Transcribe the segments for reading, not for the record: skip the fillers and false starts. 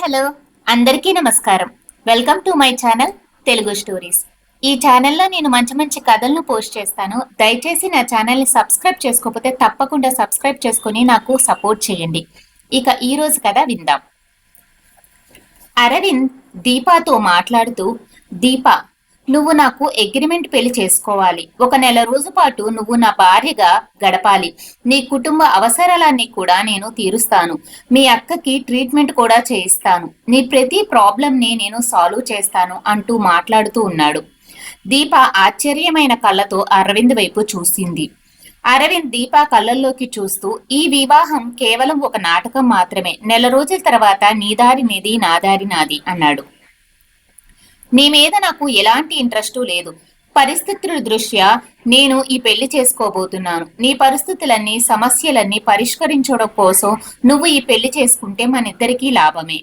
Hello అందరికీ నమస్కారం. Welcome to my channel Telugu stories. ఈ ఛానల్లో నేను మంచి మంచి కథలను పోస్ట్ చేస్తాను. దయచేసి నా ఛానల్ని సబ్స్క్రైబ్ చేసుకోకపోతే తప్పకుండా సబ్స్క్రైబ్ చేసుకొని నాకు సపోర్ట్ చేయండి. ఇక ఈ రోజు కథ విందాం. అరవింద్ దీపాతో మాట్లాడుతూ, దీపా, నువ్వు నాకు అగ్రిమెంట్ పెళ్లి చేసుకోవాలి. 1 నెల రోజు పాటు నువ్వు నా భార్యగా గడపాలి. నీ కుటుంబ అవసరాలన్నీ కూడా నేను తీరుస్తాను. మీ అక్కకి ట్రీట్మెంట్ కూడా చేయిస్తాను. నీ ప్రతి ప్రాబ్లంని నేను సాల్వ్ చేస్తాను అంటూ మాట్లాడుతూ ఉన్నాడు. దీప ఆశ్చర్యమైన కళ్ళతో అరవింద్ వైపు చూసింది. అరవింద్ దీప కళ్ళల్లోకి చూస్తూ, ఈ వివాహం కేవలం ఒక నాటకం మాత్రమే. నెల రోజుల తర్వాత నీ దారి నీది, నా దారి నాది అన్నాడు. నీ మీద నాకు ఎలాంటి ఇంట్రెస్టు లేదు. పరిస్థితుల దృష్ట్యా నేను ఈ పెళ్లి చేసుకోబోతున్నాను. నీ పరిస్థితులన్నీ, సమస్యలన్నీ పరిష్కరించడం కోసం నువ్వు ఈ పెళ్లి చేసుకుంటే మనిద్దరికీ లాభమే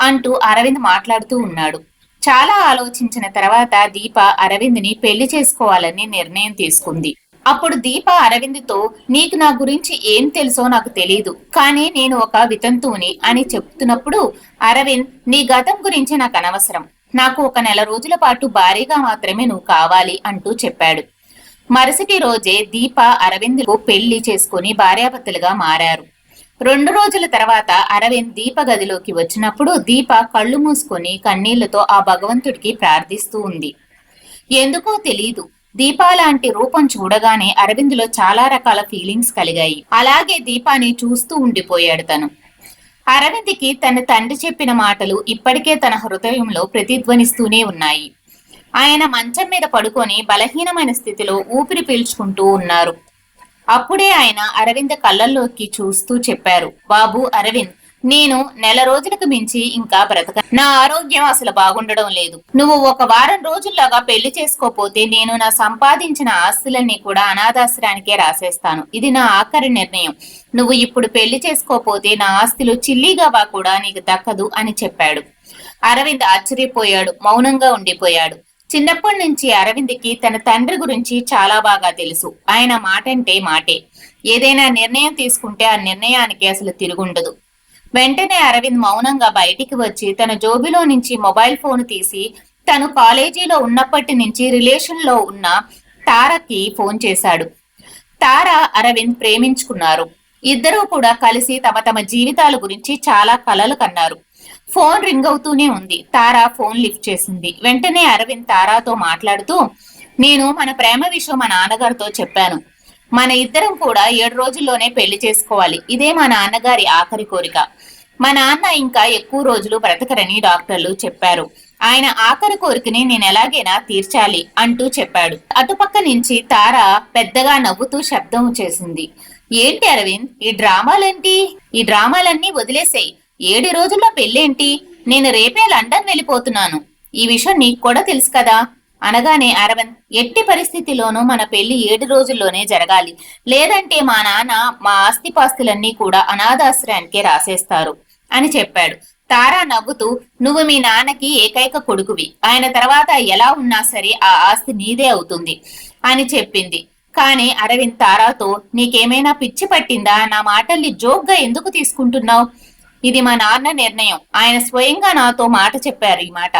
అంటూ అరవింద్ మాట్లాడుతూ ఉన్నాడు. చాలా ఆలోచించిన తర్వాత దీప అరవింద్ని పెళ్లి చేసుకోవాలని నిర్ణయం తీసుకుంది. అప్పుడు దీప అరవింద్తో, నీకు నా గురించి ఏం తెలుసో నాకు తెలీదు, కానీ నేను ఒక వితంతువుని అని చెప్తున్నప్పుడు అరవింద్, నీ గతం గురించి నాకు అనవసరం. నాకు 1 నెల రోజుల పాటు భారీగా మాత్రమే నువ్వు కావాలి అంటూ చెప్పాడు. మరుసటి రోజే దీప అరవింద్కు పెళ్లి చేసుకుని భార్యాభర్తలుగా మారారు. 2 రోజుల తర్వాత అరవింద్ దీప గదిలోకి వచ్చినప్పుడు దీప కళ్ళు మూసుకొని కన్నీళ్లతో ఆ భగవంతుడికి ప్రార్థిస్తూ ఉంది. ఎందుకో తెలీదు, దీప లాంటి రూపం చూడగానే అరవింద్లో చాలా రకాల ఫీలింగ్స్ కలిగాయి. అలాగే దీపాని చూస్తూ ఉండిపోయాడు తను. అరవింద్కి తన తండ్రి చెప్పిన మాటలు ఇప్పటికే తన హృదయంలో ప్రతిధ్వనిస్తూనే ఉన్నాయి. ఆయన మంచం మీద పడుకొని బలహీనమైన స్థితిలో ఊపిరి పీల్చుకుంటూ ఉన్నారు. అప్పుడే ఆయన అరవింద్ కళ్ళల్లోకి చూస్తూ చెప్పారు, బాబు అరవింద్, నేను నెల రోజులకు మించి ఇంకా బ్రతక. నా ఆరోగ్యం అసలు బాగుండడం లేదు. నువ్వు 1 వారం రోజుల్లాగా పెళ్లి చేసుకోపోతే నేను నా సంపాదించిన ఆస్తులన్నీ కూడా అనాథాశ్రయానికే రాసేస్తాను. ఇది నా ఆఖరి నిర్ణయం. నువ్వు ఇప్పుడు పెళ్లి చేసుకోపోతే నా ఆస్తులు చిల్లీగవా కూడా నీకు దక్కదు అని చెప్పాడు. అరవింద్ ఆశ్చర్యపోయాడు, మౌనంగా ఉండిపోయాడు. చిన్నప్పటి నుంచి అరవింద్కి తన తండ్రి గురించి చాలా బాగా తెలుసు. ఆయన మాటంటే మాటే. ఏదైనా నిర్ణయం తీసుకుంటే ఆ నిర్ణయానికి అసలు తిరుగుండదు. వెంటనే అరవింద్ మౌనంగా బయటికి వచ్చి తన జోబిలో నుంచి మొబైల్ ఫోన్ తీసి తను కాలేజీలో ఉన్నప్పటి నుంచి రిలేషన్ లో ఉన్న తారకి ఫోన్ చేశాడు. తార అరవింద్ ప్రేమించుకున్నారు. ఇద్దరూ కూడా కలిసి తమ తమ జీవితాల గురించి చాలా కలలు కన్నారు. ఫోన్ రింగ్ అవుతూనే ఉంది. తార ఫోన్ లిఫ్ట్ చేసింది. వెంటనే అరవింద్ తారాతో మాట్లాడుతూ, నేను మన ప్రేమ విషయం మా నాన్నగారితో చెప్పాను. మన ఇద్దరం కూడా 7 రోజుల్లోనే పెళ్లి చేసుకోవాలి. ఇదే మా నాన్నగారి ఆఖరి కోరిక. మా నాన్న ఇంకా ఎక్కువ రోజులు బ్రతకరని డాక్టర్లు చెప్పారు. ఆయన ఆఖరి కోరికని నేను ఎలాగైనా తీర్చాలి అంటూ చెప్పాడు. అటుపక్క నుంచి తార పెద్దగా నవ్వుతూ శబ్దం చేసింది. ఏంటి అరవింద్, ఈ డ్రామాలేంటి? ఈ డ్రామాలన్నీ వదిలేసేయి. 7 రోజుల్లో పెళ్ళేంటి? నేను రేపే లండన్ వెళ్ళిపోతున్నాను. ఈ విషయం నీకు కూడా తెలుసు కదా అనగానే అరవింద్, ఎట్టి పరిస్థితిలోనూ మన పెళ్లి 7 రోజుల్లోనే జరగాలి. లేదంటే మా నాన్న మా ఆస్తిపాస్తులన్నీ కూడా అనాథాశ్రయానికే రాసేస్తారు అని చెప్పాడు. తారా నవ్వుతూ, నువ్వు మీ నాన్నకి ఏకైక కొడుకువి. ఆయన తర్వాత ఎలా ఉన్నా సరే ఆ ఆస్తి నీదే అవుతుంది అని చెప్పింది. కానీ అరవింద్ తారాతో, నీకేమైనా పిచ్చి పట్టిందా? నా మాటల్ని జోక్గా ఎందుకు తీసుకుంటున్నావు? ఇది మా నాన్న నిర్ణయం. ఆయన స్వయంగా నాతో మాట చెప్పారు. ఈ మాట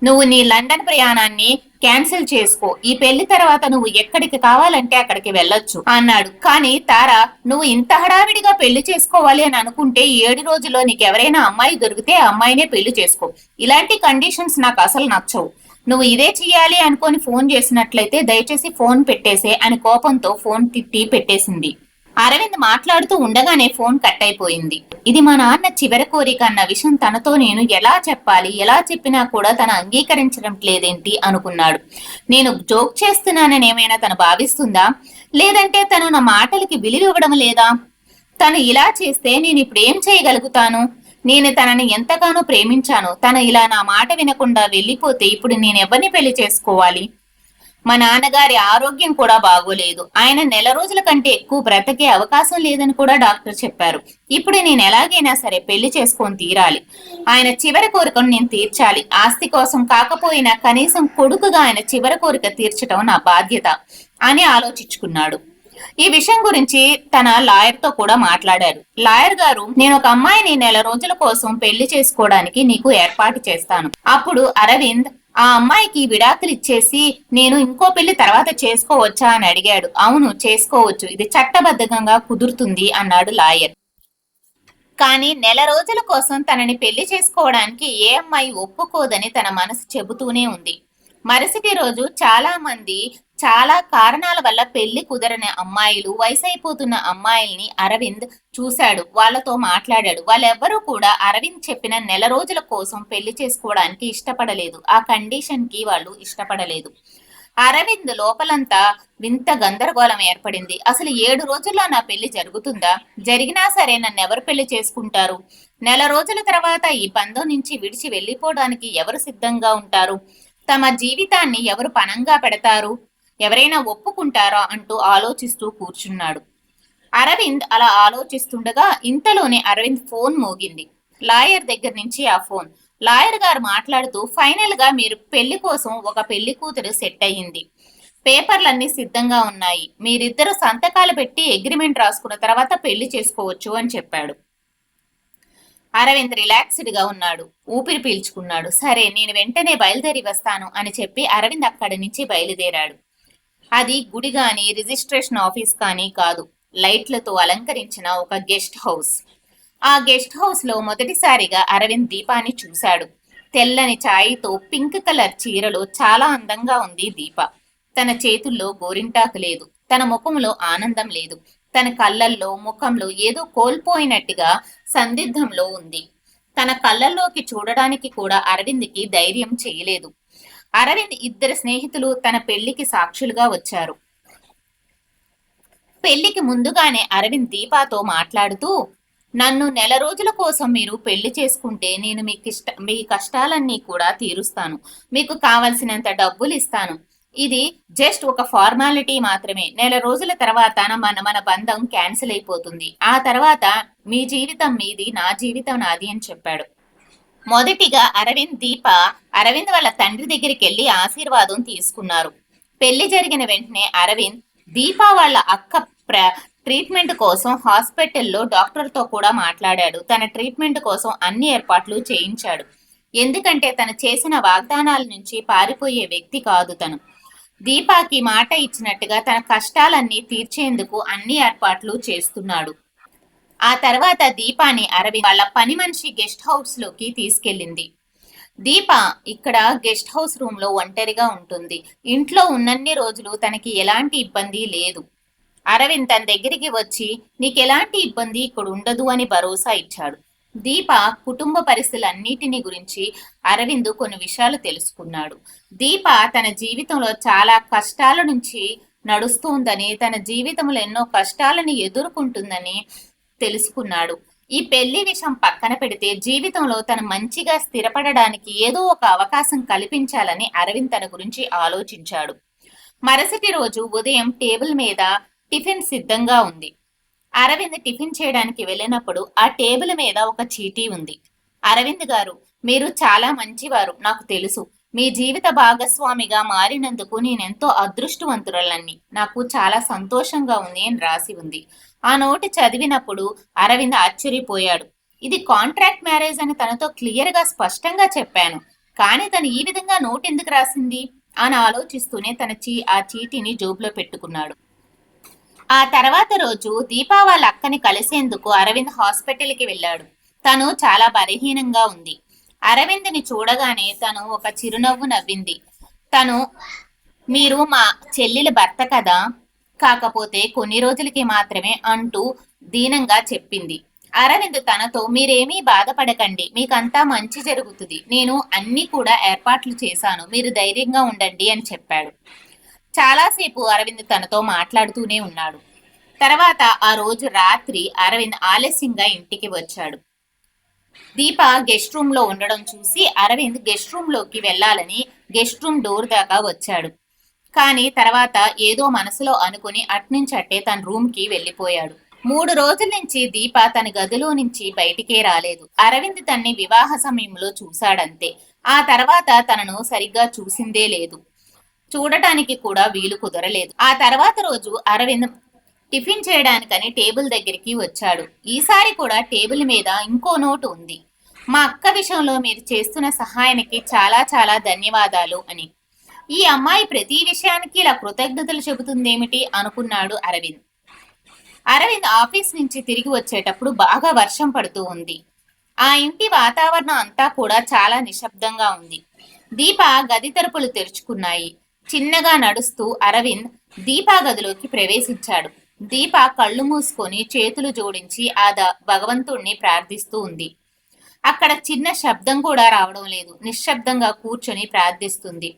నువ్వు నీ లండన్ ప్రయాణాన్ని క్యాన్సిల్ చేసుకో. ఈ పెళ్లి తర్వాత నువ్వు ఎక్కడికి కావాలంటే అక్కడికి వెళ్ళొచ్చు అన్నాడు. కానీ తారా, నువ్వు ఇంత హడావిడిగా పెళ్లి చేసుకోవాలి అని అనుకుంటే 7 రోజుల్లో నీకెవరైనా అమ్మాయి దొరికితే ఆ అమ్మాయినే పెళ్లి చేసుకో. ఇలాంటి కండిషన్స్ నాకు అసలు నచ్చవు. నువ్వు ఇదే చెయ్యాలి అనుకొని ఫోన్ చేసినట్లయితే దయచేసి ఫోన్ పెట్టేసే అని కోపంతో ఫోన్ తిట్టి పెట్టేసింది. అరవింద్ మాట్లాడుతూ ఉండగానే ఫోన్ కట్ అయిపోయింది. ఇది మా నాన్న చివరి కోరిక అన్న విషయం తనతో నేను ఎలా చెప్పాలి? ఎలా చెప్పినా కూడా తను అంగీకరించడం లేదేంటి అనుకున్నాడు. నేను జోక్ చేస్తున్నానని ఏమైనా తను భావిస్తుందా? లేదంటే తను నా మాటలకి విలువ ఇవ్వడం లేదా? తను ఇలా చేస్తే నేను ఇప్పుడు ఏం చేయగలుగుతాను? నేను తనని ఎంతగానో ప్రేమించాను. తను ఇలా నా మాట వినకుండా వెళ్ళిపోతే ఇప్పుడు నేను ఎవరిని పెళ్లి చేసుకోవాలి? మా నాన్నగారి ఆరోగ్యం కూడా బాగోలేదు. ఆయన నెల రోజుల కంటే ఎక్కువ బ్రతకే అవకాశం లేదని కూడా డాక్టర్ చెప్పారు. ఇప్పుడు నేను ఎలాగైనా సరే పెళ్లి చేసుకొని తీరాలి. ఆయన చివరి కోరికను నేను తీర్చాలి. ఆస్తి కోసం కాకపోయినా కనీసం కొడుకుగా ఆయన చివరి కోరిక తీర్చడం నా బాధ్యత అని ఆలోచించుకున్నాడు. ఈ విషయం గురించి తన లాయర్ తో కూడా మాట్లాడారు. లాయర్ గారు, నేను ఒక అమ్మాయిని నెల రోజుల కోసం పెళ్లి చేసుకోవడానికి నీకు ఏర్పాటు చేస్తాను. అప్పుడు అరవింద్ ఆ అమ్మాయికి విడాకులు ఇచ్చేసి నేను ఇంకో పెళ్లి తర్వాత చేసుకోవచ్చా అని అడిగాడు. అవును, చేసుకోవచ్చు, ఇది చట్టబద్ధంగా కుదురుతుంది అన్నాడు లాయర్. కానీ నెల రోజుల కోసం తనని పెళ్లి చేసుకోవడానికి ఏ అమ్మాయి ఒప్పుకోదని తన మనసు చెబుతూనే ఉంది. మరుసటి రోజు చాలా మంది చాలా కారణాల వల్ల పెళ్లి కుదరని అమ్మాయిలు, వయసైపోతున్న అమ్మాయిల్ని అరవింద్ చూశాడు. వాళ్ళతో మాట్లాడాడు. వాళ్ళెవ్వరూ కూడా అరవింద్ చెప్పిన నెల రోజుల కోసం పెళ్లి చేసుకోవడానికి ఇష్టపడలేదు. ఆ కండిషన్ కి వాళ్ళు ఇష్టపడలేదు. అరవింద్ లోపలంతా వింత గందరగోళం ఏర్పడింది. అసలు 7 రోజుల్లో నా పెళ్లి జరుగుతుందా? జరిగినా సరే నన్నెవరు పెళ్లి చేసుకుంటారు? నెల రోజుల తర్వాత ఈ బంధం నుంచి విడిచి వెళ్లిపోవడానికి ఎవరు సిద్ధంగా ఉంటారు? తమ జీవితాన్ని ఎవరు పణంగా పెడతారు? ఎవరైనా ఒప్పుకుంటారా అంటూ ఆలోచిస్తూ కూర్చున్నాడు. అరవింద్ అలా ఆలోచిస్తుండగా ఇంతలోనే అరవింద్ ఫోన్ మోగింది. లాయర్ దగ్గర నుంచి ఆ ఫోన్. లాయర్ గారు మాట్లాడుతూ, ఫైనల్ గా మీరు పెళ్లి కోసం ఒక పెళ్లి కూతురు సెట్ అయ్యింది. పేపర్లన్నీ సిద్ధంగా ఉన్నాయి. మీరిద్దరు సంతకాలు పెట్టి అగ్రిమెంట్ రాసుకున్న తర్వాత పెళ్లి చేసుకోవచ్చు అని చెప్పాడు. అరవింద్ రిలాక్స్డ్ గా ఉన్నాడు. ఊపిరి పీల్చుకున్నాడు. సరే, నేను వెంటనే బయలుదేరి వస్తాను అని చెప్పి అరవింద్ అక్కడి నుంచి బయలుదేరాడు. అది గుడి గాని రిజిస్ట్రేషన్ ఆఫీస్ కానీ కాదు, లైట్లతో అలంకరించిన ఒక గెస్ట్ హౌస్. ఆ గెస్ట్ హౌస్ లో మొదటిసారిగా అరవింద్ దీపాన్ని చూశాడు. తెల్లని ఛాయితో పింక్ కలర్ చీరలో చాలా అందంగా ఉంది దీప. తన చేతుల్లో గోరింటాకు లేదు. తన ముఖంలో ఆనందం లేదు. తన కళ్ళల్లో, ముఖంలో ఏదో కోల్పోయినట్టుగా సందిగ్ధంలో ఉంది. తన కళ్ళల్లోకి చూడడానికి కూడా అరవింద్కి ధైర్యం చేయలేదు. అరవింద్ ఇద్దరు స్నేహితులు తన పెళ్లికి సాక్షులుగా వచ్చారు. పెళ్లికి ముందుగానే అరవింద్ దీపాతో మాట్లాడుతూ, నన్ను నెల రోజుల కోసం మీరు పెళ్లి చేసుకుంటే నేను మీ కష్టాలన్నీ కూడా తీరుస్తాను. మీకు కావలసినంత డబ్బులు ఇస్తాను. ఇది జస్ట్ ఒక ఫార్మాలిటీ మాత్రమే. నెల రోజుల తర్వాత మన బంధం క్యాన్సిల్ అయిపోతుంది. ఆ తర్వాత మీ జీవితం మీది, నా జీవితం నాది అని చెప్పాడు. మొదటిగా అరవింద్ వాళ్ళ తండ్రి దగ్గరికి వెళ్లి ఆశీర్వాదం తీసుకున్నారు. పెళ్లి జరిగిన వెంటనే అరవింద్ దీప వాళ్ళ అక్క ట్రీట్మెంట్ కోసం హాస్పిటల్లో డాక్టర్తో కూడా మాట్లాడాడు. తన ట్రీట్మెంట్ కోసం అన్ని ఏర్పాట్లు చేయించాడు. ఎందుకంటే తను చేసిన వాగ్దానాల నుంచి పారిపోయే వ్యక్తి కాదు తను. దీపాకి మాట ఇచ్చినట్టుగా తన కష్టాలన్నీ తీర్చేందుకు అన్ని ఏర్పాట్లు చేస్తున్నాడు. ఆ తర్వాత దీపాని అరవింద్ వాళ్ళ పని మనిషి గెస్ట్ హౌస్ లోకి తీసుకెళ్ళింది. దీప ఇక్కడ గెస్ట్ హౌస్ రూమ్ లో ఒంటరిగా ఉంటుంది. ఇంట్లో ఉన్నన్ని రోజులు తనకి ఎలాంటి ఇబ్బంది లేదు. అరవింద్ తన దగ్గరికి వచ్చి, నీకెలాంటి ఇబ్బంది ఇక్కడ ఉండదు అని భరోసా ఇచ్చాడు. దీప కుటుంబ పరిస్థితులన్నిటిని గురించి అరవింద్ కొన్ని విషయాలు తెలుసుకున్నాడు. దీప తన జీవితంలో చాలా కష్టాల నుంచి నడుస్తుందని, తన జీవితంలో ఎన్నో కష్టాలను ఎదుర్కొంటుందని తెలుసుకున్నాడు. ఈ పెళ్లి విషయం పక్కన పెడితే జీవితంలో తను మంచిగా స్థిరపడడానికి ఏదో ఒక అవకాశం కల్పించాలని అరవింద్ తన గురించి ఆలోచించాడు. మరుసటి రోజు ఉదయం టేబుల్ మీద టిఫిన్ సిద్ధంగా ఉంది. అరవింద్ టిఫిన్ చేయడానికి వెళ్ళినప్పుడు ఆ టేబుల్ మీద ఒక చీటీ ఉంది. అరవింద్ గారు, మీరు చాలా మంచివారు, నాకు తెలుసు. మీ జీవిత భాగస్వామిగా మారినందుకు నేనెంతో అదృష్టవంతురాలని, నాకు చాలా సంతోషంగా ఉంది అని రాసి ఉంది. ఆ నోటు చదివినప్పుడు అరవింద్ ఆశ్చర్యపోయాడు. ఇది కాంట్రాక్ట్ మ్యారేజ్ అని తనతో క్లియర్ గా స్పష్టంగా చెప్పాను, కానీ తను ఈ విధంగా నోట్ ఎందుకు రాసింది అని ఆలోచిస్తూనే ఆ చీటీని జోబులో పెట్టుకున్నాడు. ఆ తర్వాత రోజు దీపా వాళ్ళ అక్కని కలిసేందుకు అరవింద్ హాస్పిటల్కి వెళ్ళాడు. తను చాలా బలహీనంగా ఉంది. అరవింద్ని చూడగానే తను ఒక చిరునవ్వు నవ్వింది. తను, మీరు మా చెల్లెల భర్త కదా, కాకపోతే కొన్ని రోజులకి మాత్రమే అంటూ దీనంగా చెప్పింది. అరవింద్ తనతో, మీరేమీ బాధపడకండి, మీకంతా మంచి జరుగుతుంది, నేను అన్ని కూడా ఏర్పాట్లు చేశాను, మీరు ధైర్యంగా ఉండండి అని చెప్పాడు. చాలాసేపు అరవింద్ తనతో మాట్లాడుతూనే ఉన్నాడు. తర్వాత ఆ రోజు రాత్రి అరవింద్ ఆలస్యంగా ఇంటికి వచ్చాడు. దీప గెస్ట్ రూమ్ లో ఉండడం చూసి అరవింద్ గెస్ట్ రూమ్ లోకి వెళ్లాలని గెస్ట్ రూమ్ డోర్ దాకా వచ్చాడు. కానీ తర్వాత ఏదో మనసులో అనుకుని అట్నుంచట్టే తన రూమ్ కి వెళ్లిపోయాడు. 3 రోజుల నుంచి దీప తన గదిలో నుంచి బయటికే రాలేదు. అరవింద్ తన్ని వివాహ సమయంలో చూశాడంతే. ఆ తర్వాత తనను సరిగ్గా చూసిందే లేదు. చూడటానికి కూడా వీలు కుదరలేదు. ఆ తర్వాత రోజు అరవింద్ టిఫిన్ చేయడానికని టేబుల్ దగ్గరికి వచ్చాడు. ఈసారి కూడా టేబుల్ మీద ఇంకో నోటు ఉంది. మా అక్క విషయంలో మీరు చేస్తున్న సహాయానికి చాలా చాలా ధన్యవాదాలు అని. ఈ అమ్మాయి ప్రతి విషయానికి ఇలా కృతజ్ఞతలు చెబుతుందేమిటి అనుకున్నాడు అరవింద్. అరవింద్ ఆఫీస్ నుంచి తిరిగి వచ్చేటప్పుడు బాగా వర్షం పడుతూ ఉంది. ఆ ఇంటి వాతావరణం అంతా కూడా చాలా నిశ్శబ్దంగా ఉంది. దీప గది తలుపులు తెరుచుకున్నాయి. చిన్నగా నడుస్తూ అరవింద్ దీపా గదిలోకి ప్రవేశించాడు. దీప కళ్ళు మూసుకొని చేతులు జోడించి భగవంతుణ్ణి ప్రార్థిస్తూ ఉంది. అక్కడ చిన్న శబ్దం కూడా రావడం లేదు. నిశ్శబ్దంగా కూర్చొని ప్రార్థిస్తుంది.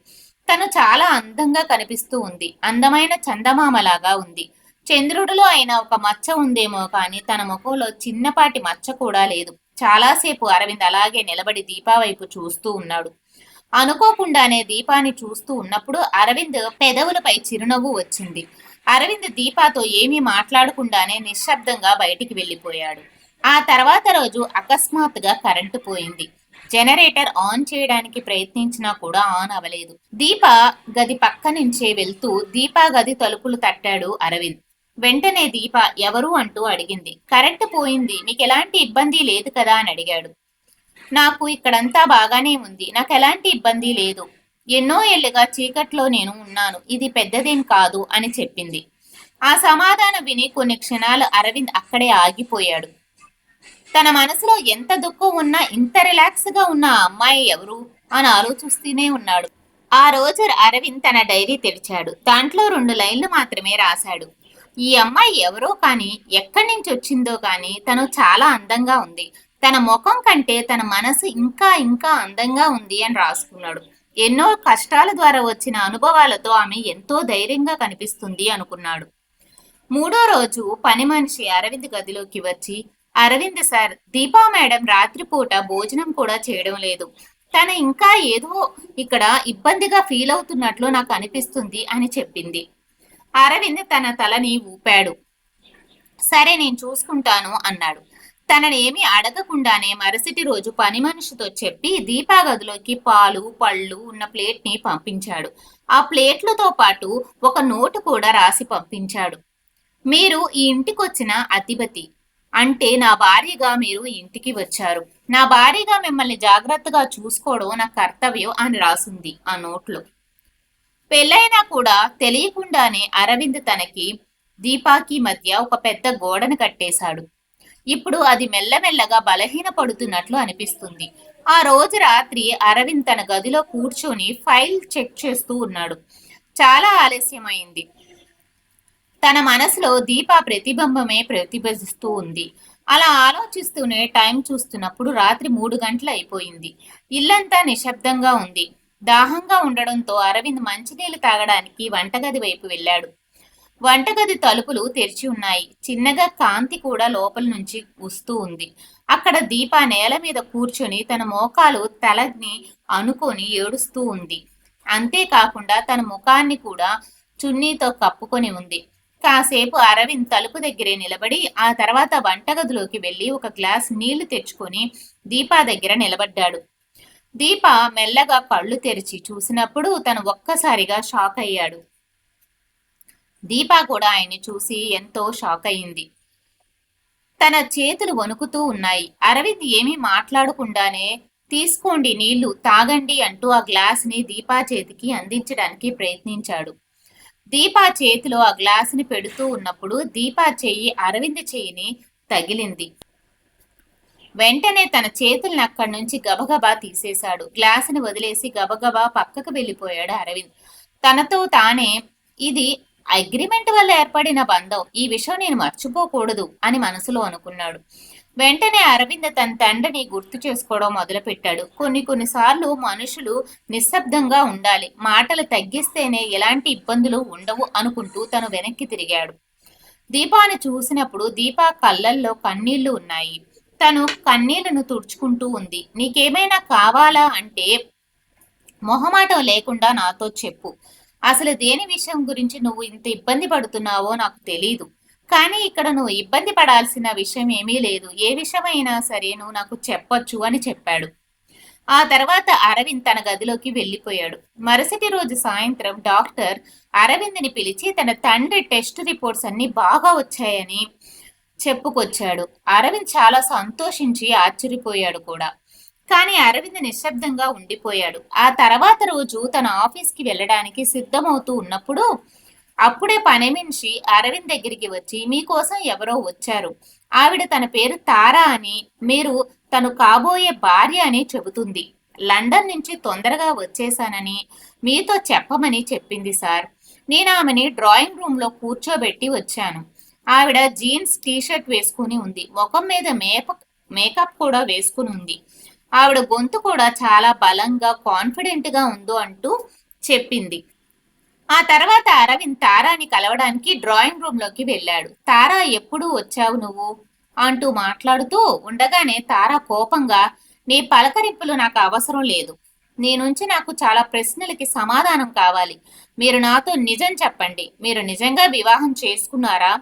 తను చాలా అందంగా కనిపిస్తూ ఉంది. అందమైన చందమామలాగా ఉంది. చంద్రుడిలో అయినా ఒక మచ్చ ఉందేమో కానీ తన ముఖంలో చిన్నపాటి మచ్చ కూడా లేదు. చాలాసేపు అరవింద్ అలాగే నిలబడి దీపా వైపు చూస్తూ ఉన్నాడు. అనుకోకుండానే దీపాన్ని చూస్తూ ఉన్నప్పుడు అరవింద్ పెదవులపై చిరునవ్వు వచ్చింది. అరవింద్ దీపాతో ఏమీ మాట్లాడకుండానే నిశ్శబ్దంగా బయటికి వెళ్ళిపోయాడు. ఆ తర్వాత రోజు అకస్మాత్తుగా కరెంటు పోయింది. జనరేటర్ ఆన్ చేయడానికి ప్రయత్నించినా కూడా ఆన్ అవ్వలేదు. దీప గది పక్క నుంచే వెళ్తూ దీపా గది తలుపులు తట్టాడు అరవింద్. వెంటనే దీప ఎవరు అంటూ అడిగింది. కరెంటు పోయింది, మీకు ఎలాంటి ఇబ్బంది లేదు కదా అని అడిగాడు. నాకు ఇక్కడంతా బాగానే ఉంది, నాకు ఎలాంటి ఇబ్బంది లేదు. ఎన్నో ఏళ్లుగా చీకట్లో నేను ఉన్నాను, ఇది పెద్దదేం కాదు అని చెప్పింది. ఆ సమాధానం విని కొన్ని క్షణాలు అరవింద్ అక్కడే ఆగిపోయాడు. తన మనసులో ఎంత దుఃఖం ఉన్నా ఇంత రిలాక్స్ గా ఉన్న ఆ అమ్మాయి ఎవరు అని ఆలోచిస్తూనే ఉన్నాడు. ఆ రోజు అరవింద్ తన డైరీ తెరిచాడు. దాంట్లో 2 లైన్లు మాత్రమే రాశాడు. ఈ అమ్మాయి ఎవరో కానీ ఎక్కడి నుంచి వచ్చిందో కానీ తను చాలా అందంగా ఉంది. తన ముఖం కంటే తన మనసు ఇంకా ఇంకా అందంగా ఉంది అని రాసుకున్నాడు. ఎన్నో కష్టాల ద్వారా వచ్చిన అనుభవాలతో ఆమె ఎంతో ధైర్యంగా కనిపిస్తుంది అనుకున్నాడు. 3వ రోజు పని మనిషి అరవింద్ గదిలోకి వచ్చి, అరవింద్ సార్, దీపా మేడం రాత్రిపూట భోజనం కూడా చేయడం లేదు. తను ఇంకా ఏదో ఇక్కడ ఇబ్బందిగా ఫీల్ అవుతున్నట్లు నాకు అనిపిస్తుంది అని చెప్పింది. అరవింద్ తన తలని ఊపాడు. సరే, నేను చూసుకుంటాను అన్నాడు. తనని ఏమీ అడగకుండానే మరుసటి రోజు పని మనిషితో చెప్పి దీపా గదిలోకి పాలు పళ్ళు ఉన్న ప్లేట్ ని పంపించాడు. ఆ ప్లేట్లతో పాటు ఒక నోటు కూడా రాసి పంపించాడు. మీరు ఈ ఇంటికొచ్చిన అతిపతి, అంటే నా భార్యగా మీరు ఇంటికి వచ్చారు. నా భార్యగా మిమ్మల్ని జాగ్రత్తగా చూసుకోవడం నా కర్తవ్యం అని రాసింది ఆ నోట్లో. పెళ్ళైనా కూడా తెలియకుండానే అరవింద్ తనకి దీపాకి మధ్య ఒక పెద్ద గోడను కట్టేశాడు. ఇప్పుడు అది మెల్లమెల్లగా బలహీన పడుతున్నట్లు అనిపిస్తుంది. ఆ రోజు రాత్రి అరవింద్ తన గదిలో కూర్చొని ఫైల్ చెక్ చేస్తూ ఉన్నాడు. చాలా ఆలస్యమైంది. తన మనసులో దీపా ప్రతిబింబమే ప్రతిబింబిస్తూ ఉంది. అలా ఆలోచిస్తూనే టైం చూస్తున్నప్పుడు రాత్రి 3 గంటలు అయిపోయింది. ఇల్లంతా నిశ్శబ్దంగా ఉంది. దాహంగా ఉండడంతో అరవింద్ మంచినీళ్లు తాగడానికి వంటగది వైపు వెళ్ళాడు. వంటగది తలుపులు తెరిచి ఉన్నాయి. చిన్నగా కాంతి కూడా లోపల నుంచి వస్తూ ఉంది. అక్కడ దీప నేల మీద కూర్చొని తన మోకాలు తలని అనుకొని ఏడుస్తూ ఉంది. అంతేకాకుండా తన ముఖాన్ని కూడా చున్నీతో కప్పుకొని ఉంది. కాసేపు అరవింద్ తలుపు దగ్గరే నిలబడి ఆ తర్వాత వంటగదిలోకి వెళ్లి ఒక గ్లాస్ నీళ్లు తెచ్చుకొని దీపా దగ్గర నిలబడ్డాడు. దీప మెల్లగా కళ్ళు తెరిచి చూసినప్పుడు తను ఒక్కసారిగా షాక్ అయ్యాడు. దీపా కూడా ఆయన్ని చూసి ఎంతో షాక్ అయింది. తన చేతులు వణుకుతూ ఉన్నాయి. అరవింద్ ఏమీ మాట్లాడకుండానే తీసుకోండి నీళ్లు తాగండి అంటూ ఆ గ్లాస్ ని దీపా చేతికి అందించడానికి ప్రయత్నించాడు. దీపా చేతిలో ఆ గ్లాసుని పెడుతూ ఉన్నప్పుడు దీపా చెయ్యి అరవింద్ చెయ్యిని తగిలింది. వెంటనే తన చేతుల్ని అక్కడి నుంచి గబగబా తీసేశాడు. గ్లాసుని వదిలేసి గబగబా పక్కకు వెళ్ళిపోయాడు అరవింద్. తనతో తానే, ఇది అగ్రిమెంట్ వల్ల ఏర్పడిన బంధం, ఈ విషయం నేను మర్చిపోకూడదు అని మనసులో అనుకున్నాడు. వెంటనే అరవింద్ తన తండ్రిని గుర్తు చేసుకోవడం మొదలుపెట్టాడు. కొన్నిసార్లు మనుషులు నిశ్శబ్దంగా ఉండాలి, మాటలు తగ్గిస్తేనే ఎలాంటి ఇబ్బందులు ఉండవు అనుకుంటూ తను వెనక్కి తిరిగాడు. దీపాన్ని చూసినప్పుడు దీపా కళ్ళల్లో కన్నీళ్లు ఉన్నాయి. తను కన్నీళ్లను తుడుచుకుంటూ ఉంది. నీకేమైనా కావాలా అంటే మొహమాటం లేకుండా నాతో చెప్పు. అసలు దేని విషయం గురించి నువ్వు ఇంత ఇబ్బంది పడుతున్నావో నాకు తెలీదు. కానీ ఇక్కడ నువ్వు ఇబ్బంది పడాల్సిన విషయం ఏమీ లేదు. ఏ విషయమైనా సరే నువ్వు నాకు చెప్పొచ్చు అని చెప్పాడు. ఆ తర్వాత అరవింద్ తన గదిలోకి వెళ్లిపోయాడు. మరుసటి రోజు సాయంత్రం డాక్టర్ అరవింద్ని పిలిచి తన తండ్రి టెస్ట్ రిపోర్ట్స్ అన్ని బాగా వచ్చాయని చెప్పుకొచ్చాడు. అరవింద్ చాలా సంతోషించి ఆశ్చర్యపోయాడు కూడా. కానీ అరవింద్ నిశ్శబ్దంగా ఉండిపోయాడు. ఆ తర్వాత రోజు తన ఆఫీస్కి వెళ్ళడానికి సిద్ధమవుతూ ఉన్నప్పుడు అప్పుడే పని మనిషి అరవింద్ దగ్గరికి వచ్చి మీకోసం ఎవరో వచ్చారు. ఆవిడ తన పేరు తారా అని, మీరు తను కాబోయే భార్య అని చెబుతుంది. లండన్ నుంచి తొందరగా వచ్చేసానని మీతో చెప్పమని చెప్పింది సార్. నేను ఆమెని డ్రాయింగ్ రూమ్ లో కూర్చోబెట్టి వచ్చాను. ఆవిడ జీన్స్ టీషర్ట్ వేసుకుని ఉంది. ముఖం మీద మేకప్ కూడా వేసుకుని ఉంది. ఆవిడ గొంతు కూడా చాలా బలంగా కాన్ఫిడెంట్ గా ఉందో అంటూ చెప్పింది. ఆ తర్వాత అరవింద్ తారాని కలవడానికి డ్రాయింగ్ రూమ్ లోకి వెళ్ళాడు. తారా, ఎప్పుడు వచ్చావు నువ్వు అంటూ మాట్లాడుతూ ఉండగానే తారా కోపంగా, నీ పలకరింపులు నాకు అవసరం లేదు. నీ నుంచి నాకు చాలా ప్రశ్నలకి సమాధానం కావాలి. మీరు నాతో నిజం చెప్పండి. మీరు నిజంగా వివాహం చేసుకున్నారా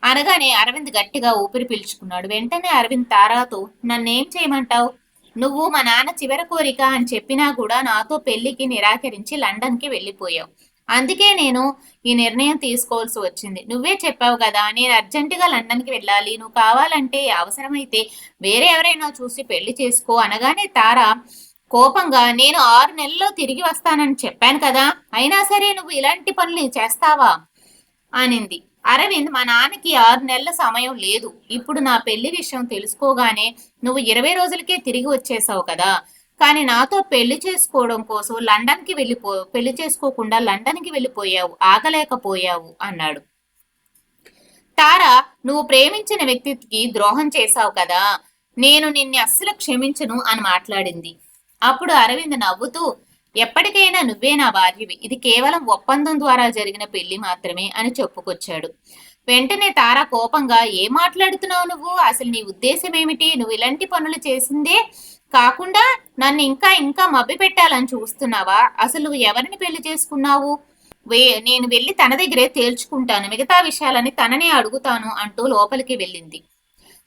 అనగానే అరవింద్ గట్టిగా ఊపిరి పీల్చుకున్నాడు. వెంటనే అరవింద్ తారాతో, నన్నేం చేయమంటావు? నువ్వు మా నాన్న చివరి కోరిక అని చెప్పినా కూడా నాతో పెళ్లికి నిరాకరించి లండన్కి వెళ్ళిపోయావు. అందుకే నేను ఈ నిర్ణయం తీసుకోవాల్సి వచ్చింది. నువ్వే చెప్పావు కదా, నేను అర్జెంటుగా లండన్కి వెళ్ళాలి. నువ్వు కావాలంటే అవసరమైతే వేరే ఎవరైనా చూసి పెళ్లి చేసుకో అనగానే తారా కోపంగా, నేను 6 నెలల్లో తిరిగి వస్తానని చెప్పాను కదా, అయినా సరే నువ్వు ఇలాంటి పనులు చేస్తావా అనింది. అరవింద్, మా నాన్నకి 6 నెలల సమయం లేదు. ఇప్పుడు నా పెళ్లి విషయం తెలుసుకోగానే నువ్వు 20 రోజులకే తిరిగి వచ్చేసావు కదా. కానీ నాతో పెళ్లి చేసుకోవడం కోసం పెళ్లి చేసుకోకుండా లండన్కి వెళ్ళిపోయావు, ఆగలేకపోయావు అన్నాడు. తారా, నువ్వు ప్రేమించిన వ్యక్తికి ద్రోహం చేశావు కదా, నేను నిన్ను అస్సలు క్షమించను అని మాట్లాడింది. అప్పుడు అరవింద్ నవ్వుతూ, ఎప్పటికైనా నువ్వే నా భార్యవి. ఇది కేవలం ఒప్పందం ద్వారా జరిగిన పెళ్లి మాత్రమే అని చెప్పుకొచ్చాడు. వెంటనే తారా కోపంగా, ఏం మాట్లాడుతున్నావు నువ్వు? అసలు నీ ఉద్దేశం ఏమిటి? నువ్వు ఇలాంటి పనులు చేసిందే కాకుండా నన్ను ఇంకా ఇంకా మభ్య పెట్టాలని చూస్తున్నావా? అసలు నువ్వు ఎవరిని పెళ్లి చేసుకున్నావు? నేను వెళ్ళి తన దగ్గరే తేల్చుకుంటాను. మిగతా విషయాలని తననే అడుగుతాను అంటూ లోపలికి వెళ్ళింది.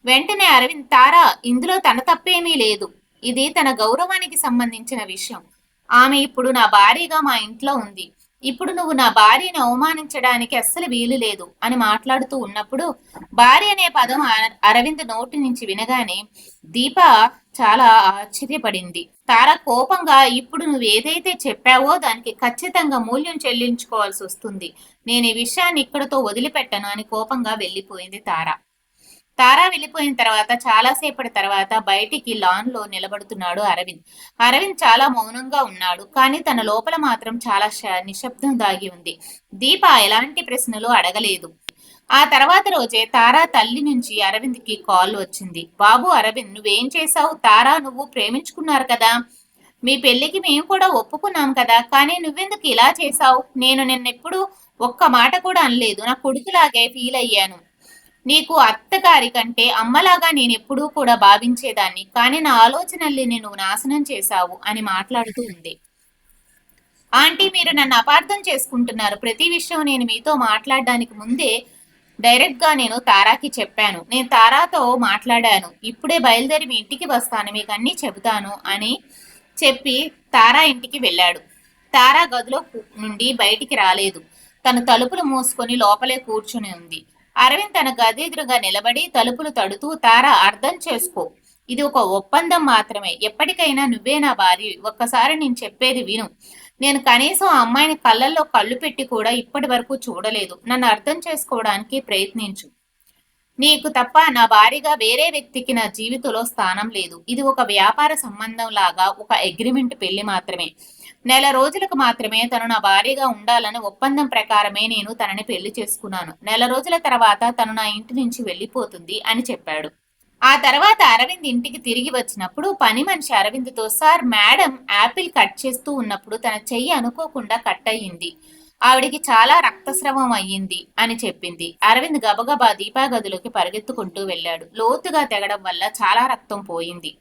వెంటనే అరవింద్, తారా, ఇందులో తన తప్పేమీ లేదు. ఇది తన గౌరవానికి సంబంధించిన విషయం. ఆమె ఇప్పుడు నా భార్యగా మా ఇంట్లో ఉంది. ఇప్పుడు నువ్వు నా భార్యని అవమానించడానికి అస్సలు వీలు లేదు అని మాట్లాడుతూ ఉన్నప్పుడు భార్య అనే పదం అరవింద్ నోటి నుంచి వినగానే దీప చాలా ఆశ్చర్యపడింది. తార కోపంగా, ఇప్పుడు నువ్వు ఏదైతే చెప్పావో దానికి ఖచ్చితంగా మూల్యం చెల్లించుకోవాల్సి వస్తుంది. నేను ఈ విషయాన్ని ఇక్కడతో వదిలిపెట్టను అని కోపంగా వెళ్ళిపోయింది తార. తారా వెళ్ళిపోయిన తర్వాత చాలాసేపటి తర్వాత బయటికి లాన్ లో నిలబడుతున్నాడు అరవింద్. అరవింద్ చాలా మౌనంగా ఉన్నాడు. కానీ తన లోపల మాత్రం చాలా నిశ్శబ్దం దాగి ఉంది. దీప ఎలాంటి ప్రశ్నలు అడగలేదు. ఆ తర్వాత రోజే తారా తల్లి నుంచి అరవింద్కి కాల్ వచ్చింది. బాబు అరవింద్, నువ్వేం చేశావు? తారా నువ్వు ప్రేమించుకున్నారు కదా, మీ పెళ్లికి మేము కూడా ఒప్పుకున్నాం కదా, కానీ నువ్వెందుకు ఇలా చేశావు? నేను నిన్నెప్పుడు ఒక్క మాట కూడా అనలేదు. నా కొడుకులాగే ఫీల్ అయ్యాను. నీకు అత్తగారి కంటే అమ్మలాగా నేనెప్పుడూ కూడా భావించేదాన్ని. కానీ నా ఆలోచనల్ని నువ్వు నాశనం చేశావు అని మాట్లాడుతూ ఉంది. ఆంటీ, మీరు నన్ను అపార్థం చేసుకుంటున్నారు. ప్రతి విషయం నేను మీతో మాట్లాడడానికి ముందే డైరెక్ట్ గా నేను తారాకి చెప్పాను. నేను తారాతో మాట్లాడాను. ఇప్పుడే బయలుదేరి మీ ఇంటికి వస్తాను, మీకు అన్నీ చెబుతాను అని చెప్పి తారా ఇంటికి వెళ్ళాడు. తారా గదిలో నుండి బయటికి రాలేదు. తను తలుపులు మూసుకొని లోపలే కూర్చుని ఉంది. అరవింద్ తన గది ఎదురుగా నిలబడి తలుపులు తడుతూ, తారా, అర్థం చేసుకో, ఇది ఒక ఒప్పందం మాత్రమే. ఎప్పటికైనా నువ్వే నా భార్య. ఒక్కసారి నేను చెప్పేది విను. నేను కనీసం ఆ అమ్మాయిని కళ్ళల్లో కళ్ళు పెట్టి కూడా ఇప్పటి వరకు చూడలేదు. నన్ను అర్థం చేసుకోవడానికి ప్రయత్నించు. నీకు తప్ప నా భార్యగా వేరే వ్యక్తికి నా జీవితంలో స్థానం లేదు. ఇది ఒక వ్యాపార సంబంధం లాగా, ఒక అగ్రిమెంట్ పెళ్లి మాత్రమే. 1 నెల రోజులకు మాత్రమే తను నా భార్యగా ఉండాలని ఒప్పందం ప్రకారమే నేను తనని పెళ్లి చేసుకున్నాను. 1 నెల రోజుల తర్వాత తను నా ఇంటి నుంచి వెళ్ళిపోతుంది అని చెప్పాడు. ఆ తర్వాత అరవింద్ ఇంటికి తిరిగి వచ్చినప్పుడు పని మనిషి అరవింద్తో, సార్, మేడం యాపిల్ కట్ చేస్తూ ఉన్నప్పుడు తన చెయ్యి అనుకోకుండా కట్ అయ్యింది. ఆవిడికి చాలా రక్తస్రావం అయ్యింది అని చెప్పింది. అరవింద్ గబగబా దీపా గదిలోకి పరిగెత్తుకుంటూ వెళ్ళాడు. లోతుగా తెగడం వల్ల చాలా రక్తం పోయింది.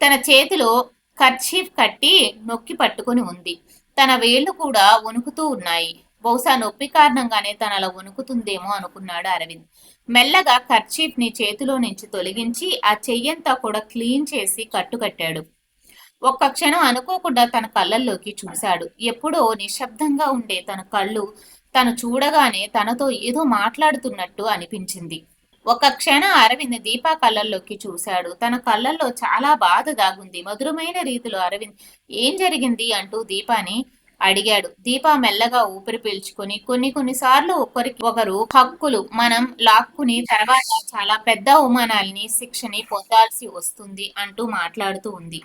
తన చేతిలో కర్చీఫ్ కట్టి నొక్కి పట్టుకుని ఉంది. తన వేళ్లు కూడా వణుకుతూ ఉన్నాయి. బహుశా నొప్పి కారణంగానే తన అలా వణుకుతుందేమో అనుకున్నాడు అరవింద్. మెల్లగా కర్చీఫ్ ని చేతిలో నుంచి తొలగించి ఆ చెయ్యంతా కూడా క్లీన్ చేసి కట్టుకట్టాడు. ఒక్క క్షణం అనుకోకుండా తన కళ్ళల్లోకి చూశాడు. ఎప్పుడో నిశ్శబ్దంగా ఉండే తన కళ్ళు తను చూడగానే తనతో ఏదో మాట్లాడుతున్నట్టు అనిపించింది. ఒక క్షణం అరవింద్ దీపా కళ్ళల్లోకి చూశాడు. తన కళ్ళల్లో చాలా బాధ దాగుంది. మధురమైన రీతిలో అరవింద్ ఏం జరిగింది అంటూ దీపాని అడిగాడు. దీప మెల్లగా ఊపిరి పీల్చుకొని కొన్నిసార్లు ఒకరికి ఒకరు హక్కులు మనం లాక్కుని తర్వాత చాలా పెద్ద అవమానాల్ని శిక్షని పొందాల్సి వస్తుంది అంటూ మాట్లాడుతూ ఉంది.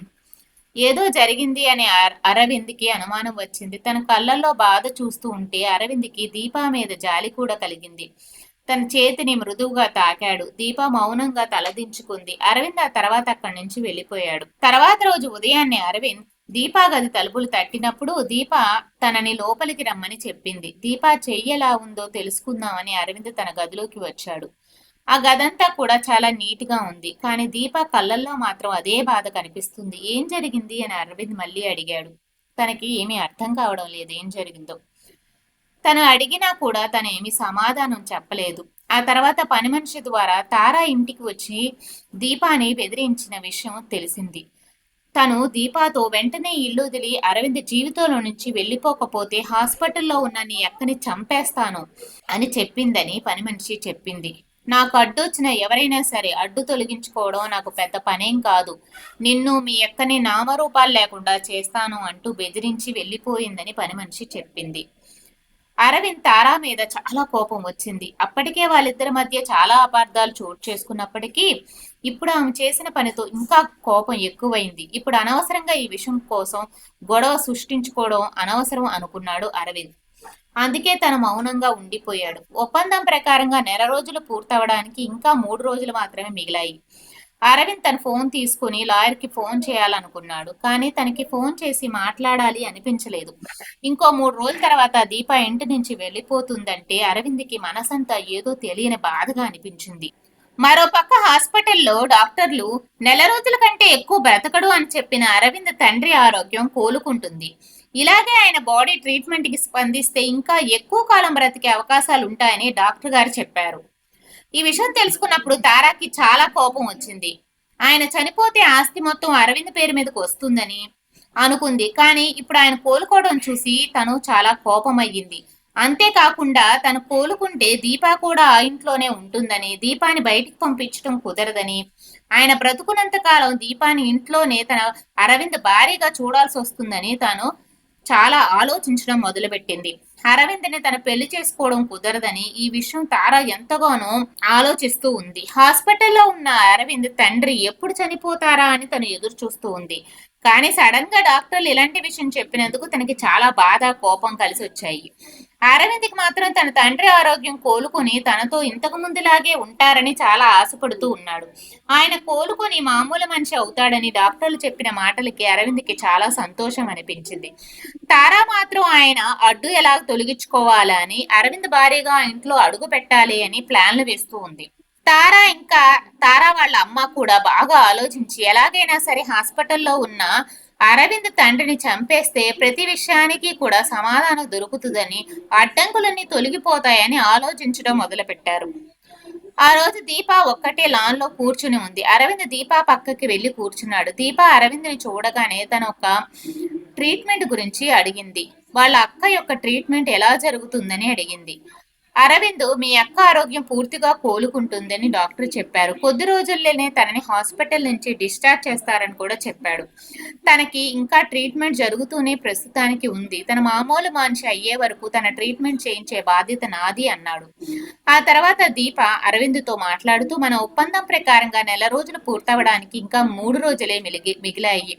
ఏదో జరిగింది అని అరవింద్కి అనుమానం వచ్చింది. తన కళ్ళల్లో బాధ చూస్తూ ఉంటే అరవింద్కి దీపా మీద జాలి కూడా కలిగింది. తన చేతిని మృదువుగా తాకాడు. దీప మౌనంగా తలదించుకుంది. అరవింద్ ఆ తర్వాత అక్కడి నుంచి వెళ్ళిపోయాడు. తర్వాత రోజు ఉదయాన్నే అరవింద్ దీపా గది తలుపులు తట్టినప్పుడు దీప తనని లోపలికి రమ్మని చెప్పింది. దీపా చెయ్యి ఎలా ఉందో తెలుసుకుందామని అరవింద్ తన గదిలోకి వచ్చాడు. ఆ గదంతా కూడా చాలా నీట్ గా ఉంది. కానీ దీప కళ్ళల్లో మాత్రం అదే బాధ కనిపిస్తుంది. ఏం జరిగింది అని అరవింద్ మళ్ళీ అడిగాడు. తనకి ఏమీ అర్థం కావడం లేదు ఏం జరిగిందో. తను అడిగినా కూడా తను ఏమి సమాధానం చెప్పలేదు. ఆ తర్వాత పని మనిషి ద్వారా తారా ఇంటికి వచ్చి దీపాని బెదిరించిన విషయం తెలిసింది. తను దీపాతో వెంటనే ఇల్లు వదిలి అరవింద్ జీవితంలో నుంచి వెళ్ళిపోకపోతే హాస్పిటల్లో ఉన్న నీ అక్కని చంపేస్తాను అని చెప్పిందని పని మనిషి చెప్పింది. నాకు అడ్డొచ్చిన ఎవరైనా సరే అడ్డు తొలగించుకోవడం నాకు పెద్ద పనేం కాదు. నిన్ను మీ అక్కని నామరూపాలు లేకుండా చేస్తాను అంటూ బెదిరించి వెళ్ళిపోయిందని పని మనిషి చెప్పింది. అరవింద్ తారా మీద చాలా కోపం వచ్చింది. అప్పటికే వాళ్ళిద్దరి మధ్య చాలా అపార్థాలు చోటు చేసుకున్నప్పటికీ ఇప్పుడు ఆమె చేసిన పనితో ఇంకా కోపం ఎక్కువైంది. ఇప్పుడు అనవసరంగా ఈ విషయం కోసం గొడవ సృష్టించుకోవడం అనవసరం అనుకున్నాడు అరవింద్. అందుకే తను మౌనంగా ఉండిపోయాడు. ఒప్పందం ప్రకారంగా నెల రోజులు పూర్తవడానికి ఇంకా 3 రోజులు మాత్రమే మిగిలాయి. అరవింద్ తన ఫోన్ తీసుకుని లాయర్కి ఫోన్ చేయాలనుకున్నాడు. కానీ తనకి ఫోన్ చేసి మాట్లాడాలి అనిపించలేదు. ఇంకో 3 రోజుల తర్వాత దీప ఇంటి నుంచి వెళ్ళిపోతుందంటే అరవింద్కి మనసంతా ఏదో తెలియని బాధగా అనిపించింది. మరోపక్క హాస్పిటల్లో డాక్టర్లు నెల రోజుల కంటే ఎక్కువ బ్రతకడు అని చెప్పిన అరవింద్ తండ్రి ఆరోగ్యం కోలుకుంటుంది. ఇలాగే ఆయన బాడీ ట్రీట్మెంట్కి స్పందిస్తే ఇంకా ఎక్కువ కాలం బ్రతికే అవకాశాలు ఉంటాయని డాక్టర్ గారు చెప్పారు. ఈ విషయం తెలుసుకున్నప్పుడు తారాకి చాలా కోపం వచ్చింది. ఆయన చనిపోతే ఆస్తి మొత్తం అరవింద్ పేరు మీదకి వస్తుందని అనుకుంది. కానీ ఇప్పుడు ఆయన కోలుకోవడం చూసి తను చాలా కోపమయ్యింది. అంతేకాకుండా తను కోలుకుంటే దీపా కూడా ఆ ఇంట్లోనే ఉంటుందని, దీపాని బయటికి పంపించడం కుదరదని, ఆయన బ్రతుకున్నంత కాలం దీపాని ఇంట్లోనే తన అరవింద్ భారీగా చూడాల్సి వస్తుందని తాను చాలా ఆలోచించడం మొదలుపెట్టింది. అరవింద్ని తన పెళ్లి చేసుకోవడం కుదరదని ఈ విషయం తార ఎంతగానో ఆలోచిస్తూ ఉంది. హాస్పిటల్లో ఉన్న అరవింద్ తండ్రి ఎప్పుడు చనిపోతారా అని తను ఎదురు చూస్తూ ఉంది. కానీ సడన్ గా డాక్టర్లు ఇలాంటి విషయం చెప్పినందుకు తనకి చాలా బాధ కోపం కలిసి వచ్చాయి. అరవింద్కి మాత్రం తన తండ్రి ఆరోగ్యం కోలుకొని తనతో ఇంతకు ముందులాగే ఉంటారని చాలా ఆశపడుతూ ఉన్నాడు. ఆయన కోలుకొని మామూలు మనిషి అవుతాడని డాక్టర్లు చెప్పిన మాటలకి అరవింద్కి చాలా సంతోషం అనిపించింది. తారా మాత్రం ఆయన అడ్డు ఎలా తొలగించుకోవాలని అరవింద్ భారీగా ఇంట్లో అడుగు పెట్టాలి అని ప్లాన్లు వేస్తూ ఉంది. తారా వాళ్ళ అమ్మ కూడా బాగా ఆలోచించి ఎలాగైనా సరే హాస్పిటల్లో ఉన్న అరవింద్ తండ్రిని చంపేస్తే ప్రతి విషయానికి కూడా సమాధానం దొరుకుతుందని, అడ్డంకులన్నీ తొలగిపోతాయని ఆలోచించడం మొదలుపెట్టారు. ఆ రోజు దీప ఒక్కటే లాన్ లో కూర్చుని ఉంది. అరవింద్ దీప పక్కకి వెళ్లి కూర్చున్నాడు. దీప అరవింద్ని చూడగానే తన ఒక ట్రీట్మెంట్ గురించి అడిగింది. వాళ్ళ అక్క యొక్క ట్రీట్మెంట్ ఎలా జరుగుతుందని అడిగింది. అరవింద్ మీ అక్క ఆరోగ్యం పూర్తిగా కోలుకుంటుందని డాక్టర్ చెప్పారు. కొద్ది రోజుల్లోనే తనని హాస్పిటల్ నుంచి డిశ్చార్జ్ చేస్తారని కూడా చెప్పాడు. తనకి ఇంకా ట్రీట్మెంట్ జరుగుతూనే ప్రస్తుతానికి ఉంది. తన మామూలు మనిషి అయ్యే వరకు తన ట్రీట్మెంట్ చేయించే బాధ్యత నాది అన్నాడు. ఆ తర్వాత దీప అరవింద్తో మాట్లాడుతూ మన ఒప్పందం ప్రకారంగా నెల రోజులు పూర్తవడానికి ఇంకా 3 రోజులే మిగిలాయి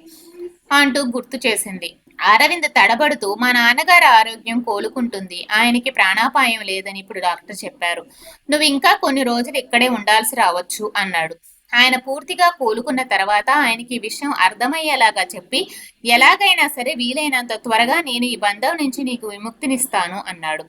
అంటూ గుర్తు చేసింది. అరవింద్ తడబడుతూ మా నాన్నగారి ఆరోగ్యం కోలుకుంటుంది, ఆయనకి ప్రాణాపాయం లేదని ఇప్పుడు డాక్టర్ చెప్పారు. నువ్వు ఇంకా కొన్ని రోజులు ఇక్కడే ఉండాల్సి రావచ్చు అన్నాడు. ఆయన పూర్తిగా కోలుకున్న తర్వాత ఆయనకి విషయం అర్థమయ్యేలాగా చెప్పి ఎలాగైనా సరే వీలైనంత త్వరగా నేను ఈ బంధం నుంచి నీకు విముక్తినిస్తాను అన్నాడు.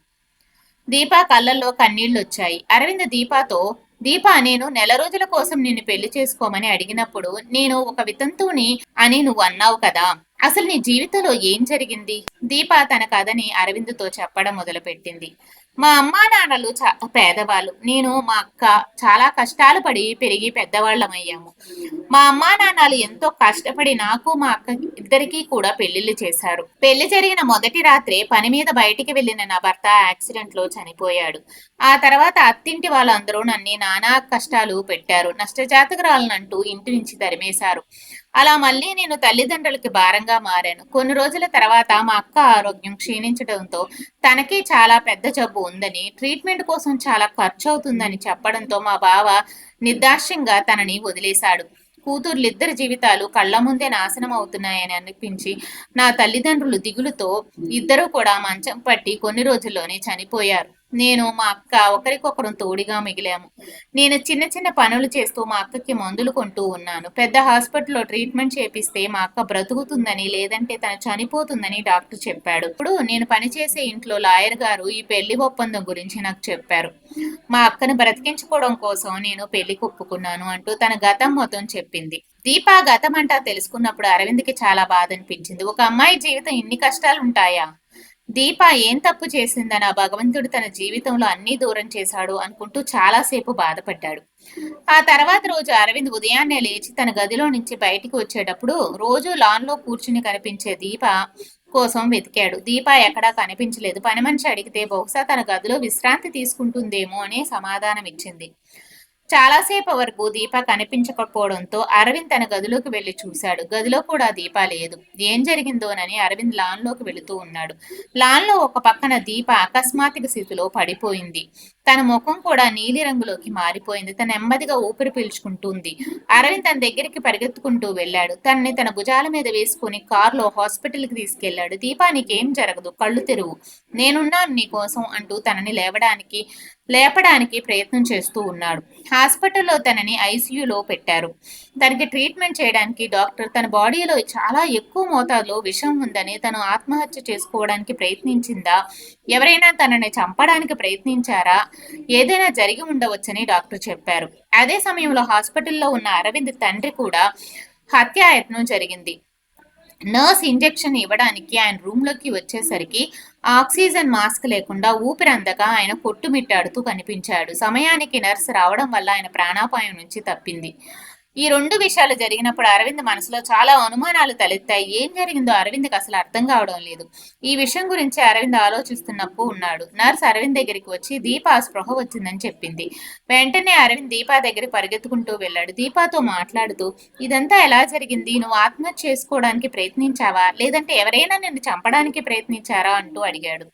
దీపా కళ్ళల్లో కన్నీళ్లు వచ్చాయి. అరవింద్ దీపాతో దీపా నేను నెల రోజుల కోసం నిన్ను పెళ్లి చేసుకోమని అడిగినప్పుడు నేను ఒక వితంతువుని అని నువ్వు అన్నావు కదా, అసలు నీ జీవితంలో ఏం జరిగింది? దీప తన కథని అరవింద్తో చెప్పడం మొదలుపెట్టింది. మా అమ్మా నాన్నలు చాలా పేదవాళ్ళు. నేను మా అక్క చాలా కష్టాలు పడి పెరిగి పెద్దవాళ్ళమయ్యాము. మా అమ్మా నాన్నలు ఎంతో కష్టపడి నాకు మా అక్క ఇద్దరికీ కూడా పెళ్లిళ్ళు చేశారు. పెళ్లి జరిగిన మొదటి రాత్రే పని మీద బయటికి వెళ్లిన నా భర్త యాక్సిడెంట్ లో చనిపోయాడు. ఆ తర్వాత అత్తింటి వాళ్ళందరూ నన్ను నానా కష్టాలు పెట్టారు. నష్టజాతకురాలనంటూ ఇంటి నుంచి తరిమేశారు. అలా మళ్ళీ నేను తల్లిదండ్రులకి భారంగా మారాను. కొన్ని రోజుల తర్వాత మా అక్క ఆరోగ్యం క్షీణించడంతో తనకి చాలా పెద్ద జబ్బు ఉందని, ట్రీట్మెంట్ కోసం చాలా ఖర్చు అవుతుందని చెప్పడంతో మా బావ నిర్దాక్ష్యంగా తనని వదిలేశాడు. కూతుర్లిద్దరి జీవితాలు కళ్ళ ముందే నాశనం అవుతున్నాయని అనిపించి నా తల్లిదండ్రులు దిగులుతో ఇద్దరూ కూడా మంచం పట్టి కొన్ని రోజుల్లోనే చనిపోయారు. నేను మా అక్క ఒకరికొకరు తోడుగా మిగిలాము. నేను చిన్న చిన్న పనులు చేస్తూ మా అక్కకి మందులు కొంటూ ఉన్నాను. పెద్ద హాస్పిటల్లో ట్రీట్మెంట్ చేపిస్తే మా అక్క బ్రతుకుతుందని, లేదంటే తను చనిపోతుందని డాక్టర్ చెప్పాడు. ఇప్పుడు నేను పనిచేసే ఇంట్లో లాయర్ గారు ఈ పెళ్లి ఒప్పందం గురించి నాకు చెప్పారు. మా అక్కను బ్రతికించుకోవడం కోసం నేను పెళ్లి ఒప్పుకున్నాను అంటూ తన గతం మొత్తం చెప్పింది. దీప గతం అంటా తెలుసుకున్నప్పుడు అరవింద్కి చాలా బాధ అనిపించింది. ఒక అమ్మాయి జీవితం ఇన్ని కష్టాలు ఉంటాయా? దీప ఏం తప్పు చేసిందని ఆ భగవంతుడు తన జీవితంలో అన్నీ దూరం చేశాడు అనుకుంటూ చాలాసేపు బాధపడ్డాడు. ఆ తర్వాత రోజు అరవింద్ ఉదయాన్నే లేచి తన గదిలో నుంచి బయటికి వచ్చేటప్పుడు రోజు లాన్ లో కూర్చుని కనిపించే దీప కోసం వెతికాడు. దీప ఎక్కడా కనిపించలేదు. పని మనిషి అడిగితే బహుశా తన గదిలో విశ్రాంతి తీసుకుంటుందేమో అని సమాధానం ఇచ్చింది. చాలాసేపు వరకు దీప కనిపించకపోవడంతో అరవింద్ తన గదిలోకి వెళ్లి చూశాడు. గదిలో కూడా దీప లేదు. ఏం జరిగిందోనని అరవింద్ లాన్ లోకి వెళుతూ ఉన్నాడు. లాన్ లో ఒక పక్కన దీప అకస్మాత్తుగా స్థితిలో పడిపోయింది. తన ముఖం కూడా నీలి రంగులోకి మారిపోయింది. తన నెమ్మదిగా ఊపిరి పీల్చుకుంటుంది. అరవింద్ తన దగ్గరికి పరిగెత్తుకుంటూ వెళ్ళాడు. తనని తన భుజాల మీద వేసుకుని కారులో హాస్పిటల్ కి తీసుకెళ్లాడు. దీపా నీకేం జరగదు, కళ్ళు తెరువు, నేనున్నాను నీ కోసం అంటూ తనని లేపడానికి ప్రయత్నం చేస్తూ ఉన్నాడు. హాస్పిటల్లో తనని ఐసీయూలో పెట్టారు. తనకి ట్రీట్మెంట్ చేయడానికి డాక్టర్ తన బాడీలో చాలా ఎక్కువ మోతాదులో విషం ఉందని, తను ఆత్మహత్య చేసుకోవడానికి ప్రయత్నించిందా, ఎవరైనా తనని చంపడానికి ప్రయత్నించారా, ఏదైనా జరిగి ఉండవచ్చని డాక్టర్ చెప్పారు. అదే సమయంలో హాస్పిటల్లో ఉన్న అరవింద్ తండ్రి కూడా హత్యాయత్నం జరిగింది. నర్స్ ఇంజెక్షన్ ఇవ్వడానికి ఆయన రూమ్ లోకి వచ్చేసరికి ఆక్సిజన్ మాస్క్ లేకుండా ఊపిరందక ఆయన కొట్టుమిట్టాడుతూ కనిపించాడు. సమయానికి నర్స్ రావడం వల్ల ఆయన ప్రాణాపాయం నుంచి తప్పింది. ఈ రెండు విషయాలు జరిగినప్పుడు అరవింద్ మనసులో చాలా అనుమానాలు తలెత్తాయి. ఏం జరిగిందో అరవింద్కి అసలు అర్థం కావడం లేదు. ఈ విషయం గురించి అరవింద్ ఆలోచిస్తున్నప్పుడు ఉన్నాడు. నర్స్ అరవింద్ దగ్గరికి వచ్చి దీపా స్పృహ వచ్చిందని చెప్పింది. వెంటనే అరవింద్ దీపా దగ్గర పరిగెత్తుకుంటూ వెళ్ళాడు. దీపాతో మాట్లాడుతూ ఇదంతా ఎలా జరిగింది, నువ్వు ఆత్మహత్య చేసుకోవడానికి ప్రయత్నించావా, లేదంటే ఎవరైనా నిన్ను చంపడానికి ప్రయత్నించారా అంటూ అడిగాడు.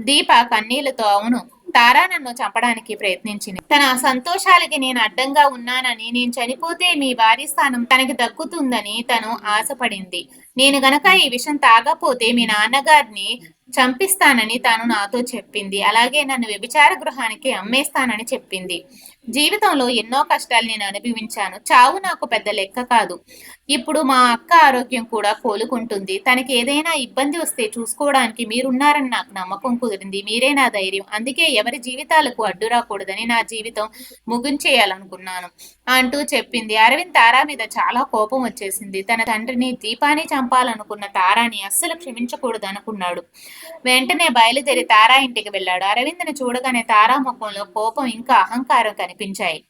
దీప కన్నీళ్లతో అవును, తారా నన్ను చంపడానికి ప్రయత్నించింది. తన సంతోషాలకి నేను అడ్డంగా ఉన్నానని, నేను చనిపోతే మీ వారి స్థానం తనకి దక్కుతుందని తను ఆశపడింది. నేను గనక ఈ విషయం తాగపోతే మీ నాన్నగారిని చంపిస్తానని తాను నాతో చెప్పింది. అలాగే నన్ను వ్యభిచార గృహానికి అమ్మేస్తానని చెప్పింది. జీవితంలో ఎన్నో కష్టాలు నేను అనుభవించాను. చావు నాకు పెద్ద లెక్క కాదు. ఇప్పుడు మా అక్క ఆరోగ్యం కూడా కోలుకుంటుంది. తనకి ఏదైనా ఇబ్బంది వస్తే చూసుకోవడానికి మీరున్నారని నాకు నమ్మకం కుదిరింది. మీరే నా ధైర్యం. అందుకే ఎవరి జీవితాలకు అడ్డు రాకూడదని నా జీవితం ముగించేయాలనుకున్నాను అంటూ చెప్పింది. అరవింద్ తారా మీద చాలా కోపం వచ్చేసింది. తన తండ్రిని దీపాన్ని చంపాలనుకున్న తారాని అస్సలు క్షమించకూడదు అనుకున్నాడు. వెంటనే బయలుదేరి తారా ఇంటికి వెళ్ళాడు. అరవింద్ని చూడగానే తారా ముఖంలో కోపం ఇంకా అహంకారం కనిపించాయి.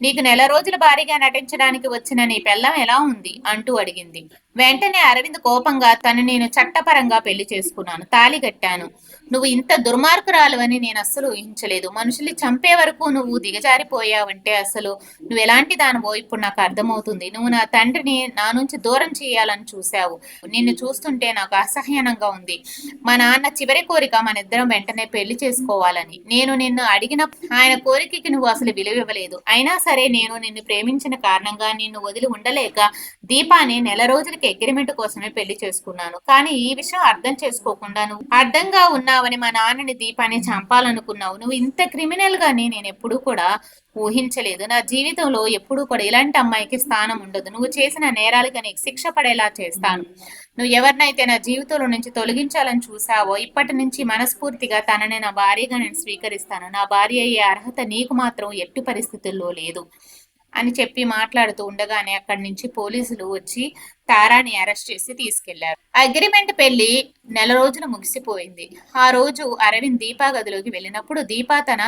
నీకు నెల రోజుల భారీగా నటించడానికి వచ్చిన నీ పెళ్ళం ఎలా ఉంది అంటూ అడిగింది. వెంటనే అరవింద్ కోపంగా తను నేను చట్టపరంగా పెళ్లి చేసుకున్నాను, తాళి కట్టాను. నువ్వు ఇంత దుర్మార్గురాలు నేను అస్సలు ఊహించలేదు. మనుషుల్ని చంపే వరకు నువ్వు దిగజారిపోయావంటే అసలు నువ్వు ఎలాంటి దానివో ఇప్పుడు నాకు అర్థమవుతుంది. నువ్వు నా తండ్రిని నా నుంచి దూరం చేయాలని చూశావు. నిన్ను చూస్తుంటే నాకు అసహ్యనంగా ఉంది. మా నాన్న చివరి కోరిక మన ఇద్దరం వెంటనే పెళ్లి చేసుకోవాలని. నేను నిన్ను అడిగిన ఆయన కోరికకి నువ్వు అసలు విలువ ఇవ్వలేదు. అయినా సరే నేను నిన్ను ప్రేమించిన కారణంగా నిన్ను వదిలి ఉండలేక దీపాని నెల రోజులకి అగ్రిమెంట్ కోసమే పెళ్లి చేసుకున్నాను. కానీ ఈ విషయం అర్థం చేసుకోకుండా నువ్వు అడ్డంగా ఉన్నావని మా నాన్నని దీపాన్ని చంపాలనుకున్నావు. నువ్వు ఇంత క్రిమినల్ గాని నేను ఎప్పుడూ కూడా ఊహించలేదు. నా జీవితంలో ఎప్పుడూ కూడా ఇలాంటి అమ్మాయికి స్థానం ఉండదు. నువ్వు చేసిన నేరాలుగా నీకు శిక్ష పడేలా చేస్తాను. నువ్వు ఎవరినైతే నా జీవితంలో నుంచి తొలగించాలని చూసావో ఇప్పటి నుంచి మనస్ఫూర్తిగా తనని నా భార్యగా నేను స్వీకరిస్తాను. నా భార్య అయ్యే అర్హత నీకు మాత్రం ఎట్టి పరిస్థితుల్లో లేదు అని చెప్పి మాట్లాడుతూ ఉండగానే అక్కడి నుంచి పోలీసులు వచ్చి తారాని అరెస్ట్ చేసి తీసుకెళ్లారు. అగ్రిమెంట్ పెళ్లి నెల రోజులు ముగిసిపోయింది. ఆ రోజు అరవింద్ దీపా గదిలోకి వెళ్ళినప్పుడు దీపా తన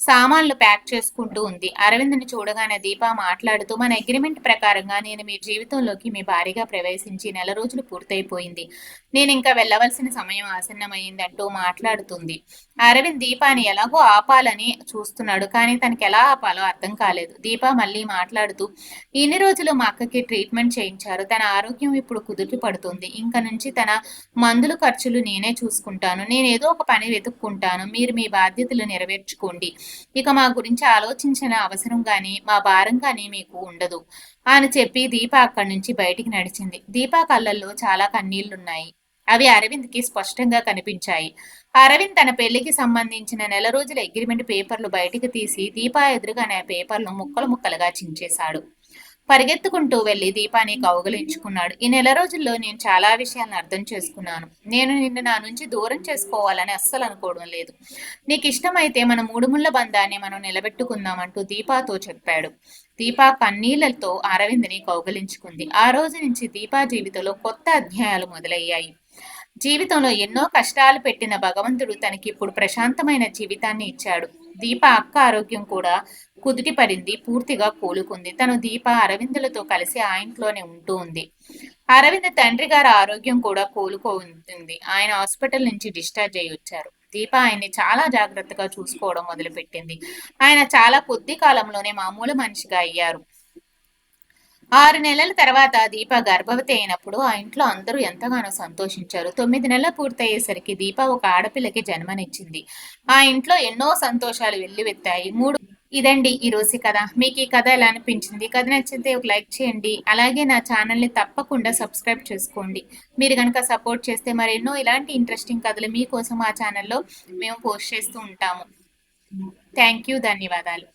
సామాన్లు ప్యాక్ చేసుకుంటూ ఉంది. అరవింద్ని చూడగానే దీపా మాట్లాడుతూ, మన అగ్రిమెంట్ ప్రకారంగా నేను మీ జీవితంలోకి మీ భార్యగా ప్రవేశించి నెల రోజులు పూర్తయిపోయింది. నేను ఇంకా వెళ్ళవలసిన సమయం ఆసన్నమైంది అంటూ మాట్లాడుతుంది. అరవింద్ దీపాని ఎలాగో ఆపాలని చూస్తున్నాడు, కానీ తనకి ఎలా ఆపాలో అర్థం కాలేదు. దీపా మళ్ళీ మాట్లాడుతూ, ఇన్ని రోజులు మా అక్కకి ట్రీట్మెంట్ చేయించారు, తన ఆరోగ్యం ఇప్పుడు కుదుటి పడుతుంది. ఇంక నుంచి తన మందుల ఖర్చులు నేనే చూసుకుంటాను. నేను ఏదో ఒక పని వెతుక్కుంటాను. మీరు మీ బాధ్యతలు నెరవేర్చుకోండి. ఇక మా గురించి ఆలోచించిన అవసరం కానీ మా భారం కానీ మీకు ఉండదు అని చెప్పి దీప అక్కడి నుంచి బయటికి నడిచింది. దీప కళ్ళల్లో చాలా కన్నీళ్లున్నాయి. అవి అరవింద్కి స్పష్టంగా కనిపించాయి. అరవింద్ తన పెళ్లికి సంబంధించిన నెల రోజుల అగ్రిమెంట్ పేపర్లు బయటికి తీసి దీపా ఎదురుగానే పేపర్లు ముక్కలు ముక్కలుగా చించేశాడు. పరిగెత్తుకుంటూ వెళ్లి దీపాని కౌగలించుకున్నాడు. ఈ నెల రోజుల్లో నేను చాలా విషయాలను అర్థం చేసుకున్నాను. నేను నిన్ను నా నుంచి దూరం చేసుకోవాలని అస్సలు అనుకోవడం లేదు. నీకు ఇష్టమైతే మన మూడుముళ్ల బంధాన్ని మనం నిలబెట్టుకుందామంటూ దీపాతో చెప్పాడు. దీపా కన్నీళ్లతో అరవింద్ని కౌగలించుకుంది. ఆ రోజు నుంచి దీపా జీవితంలో కొత్త అధ్యాయాలు మొదలయ్యాయి. జీవితంలో ఎన్నో కష్టాలు పెట్టిన భగవంతుడు తనకి ఇప్పుడు ప్రశాంతమైన జీవితాన్ని ఇచ్చాడు. దీప అక్క ఆరోగ్యం కూడా కుదుటి పడింది, పూర్తిగా కోలుకుంది. తను దీప అరవిందులతో కలిసి ఆ ఇంట్లోనే ఉంటూ ఉంది. అరవింద్ తండ్రి గారి ఆరోగ్యం కూడా కోలుకుంటుంది. ఆయన హాస్పిటల్ నుంచి డిశ్చార్జ్ అయ్యి వచ్చారు. దీప ఆయన్ని చాలా జాగ్రత్తగా చూసుకోవడం మొదలుపెట్టింది. ఆయన చాలా కొద్ది కాలంలోనే మామూలు మనిషిగా అయ్యారు. 6 నెలల తర్వాత దీప గర్భవతి అయినప్పుడు ఆ ఇంట్లో అందరూ ఎంతగానో సంతోషించారు. 9 నెలలు పూర్తయ్యేసరికి దీప ఒక ఆడపిల్లకి జన్మనిచ్చింది. ఆ ఇంట్లో ఎన్నో సంతోషాలు వెల్లువెత్తాయి. ఇదండి ఈ రోజు కథ. మీకు ఈ కథ ఎలా అనిపించింది? కథ నచ్చితే ఒక లైక్ చేయండి. అలాగే నా ఛానల్ని తప్పకుండా సబ్స్క్రైబ్ చేసుకోండి. మీరు కనుక సపోర్ట్ చేస్తే మరెన్నో ఇలాంటి ఇంట్రెస్టింగ్ కథలు మీకోసం ఆ ఛానల్లో మేము పోస్ట్ చేస్తూ ఉంటాము. Thank you. ధన్యవాదాలు.